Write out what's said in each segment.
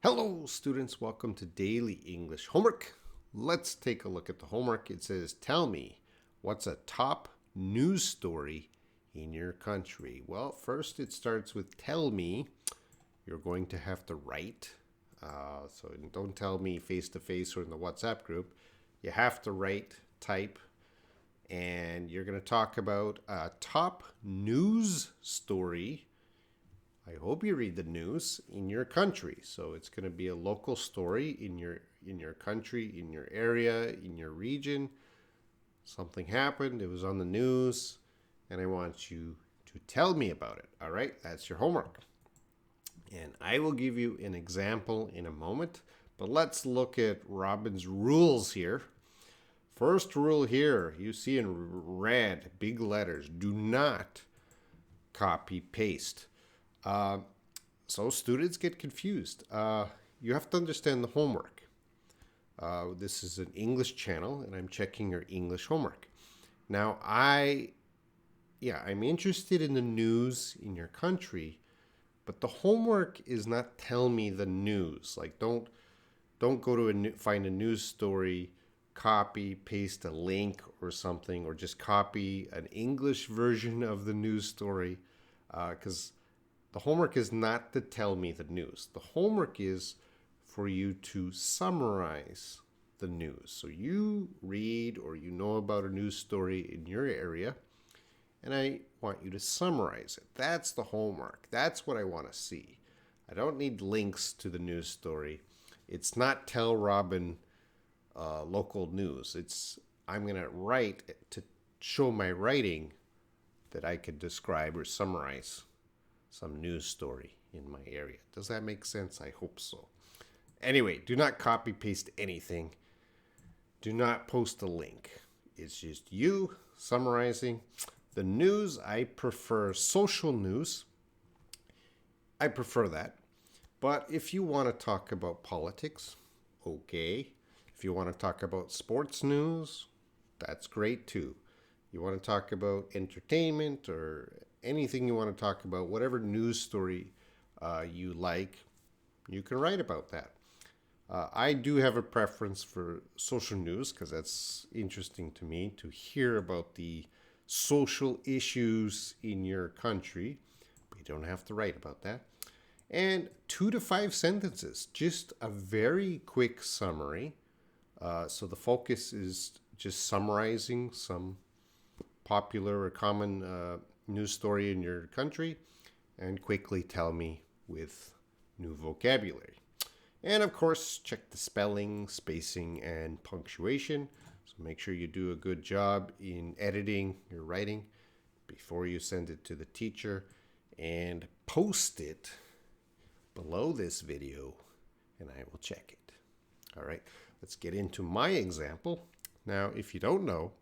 Hello, students. Welcome to Daily English Homework. Let's take a look at the homework. It says, tell me, what's a top news story in your country? Well, first it starts with tell me. You're going to have to write. So don't tell me face to face or in the WhatsApp group. You have to write, type, and you're going to talk about a top news story. I hope you read the news in your country. So it's going to be a local story in your country, in your area, in your region. Something happened, it was on the news, and I want you to tell me about it. All right? That's your homework. And I will give you an example in a moment, but let's look at Robin's rules here. First rule here, you see in red, big letters, do not copy paste. So students get confused. You have to understand the homework. This is an English channel, and I'm checking your English homework. Now, I'm interested in the news in your country, but the homework is not tell me the news. Like, don't go to find a news story, copy, paste a link or something, or just copy an English version of the news story, because the homework is not to tell me the news. The homework is for you to summarize the news. So you read or you know about a news story in your area, and I want you to summarize it. That's the homework. That's what I want to see. I don't need links to the news story. It's not tell Robin local news. I'm going to write to show my writing that I could describe or summarize some news story in my area. Does that make sense? I hope so. Anyway, do not copy paste anything. Do not post a link. It's just you summarizing the news. I prefer social news. I prefer that. But if you want to talk about politics, okay. If you want to talk about sports news, that's great too. You want to talk about entertainment or anything you want to talk about, whatever news story you like, you can write about that. I do have a preference for social news because that's interesting to me to hear about the social issues in your country, but you don't have to write about that. And 2 to 5 sentences, just a very quick summary. So the focus is just summarizing some popular or common news story in your country, and quickly tell me with new vocabulary. And of course, check the spelling, spacing, and punctuation. So make sure you do a good job in editing your writing before you send it to the teacher, and post it below this video, and I will check it. All right, let's get into my example. Now, if you don't know,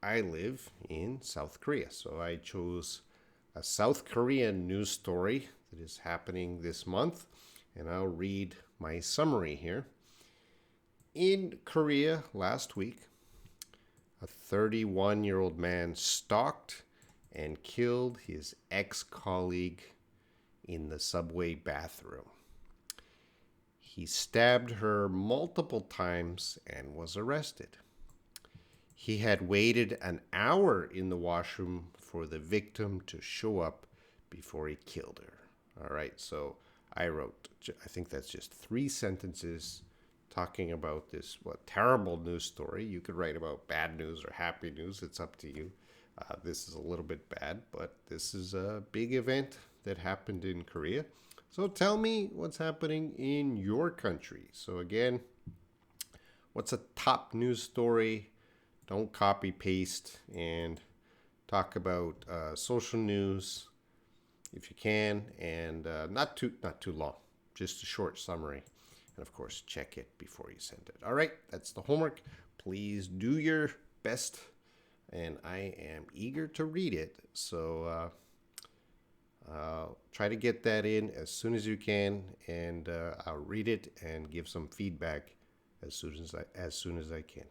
I live in South Korea, so I chose a South Korean news story that is happening this month, and I'll read my summary here. In Korea last week, a 31-year-old man stalked and killed his ex-colleague in the subway bathroom. He stabbed her multiple times and was arrested. He had waited an hour in the washroom for the victim to show up before he killed her. All right, so I think that's just 3 sentences talking about this terrible news story. You could write about bad news or happy news. It's up to you. This is a little bit bad, but this is a big event that happened in Korea. So tell me what's happening in your country. So again, what's a top news story? Don't copy paste, and talk about social news if you can, and not too long, just a short summary. And of course, check it before you send it. All right, that's the homework. Please do your best, and I am eager to read it. So try to get that in as soon as you can, and I'll read it and give some feedback as soon as I can.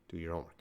Do your homework.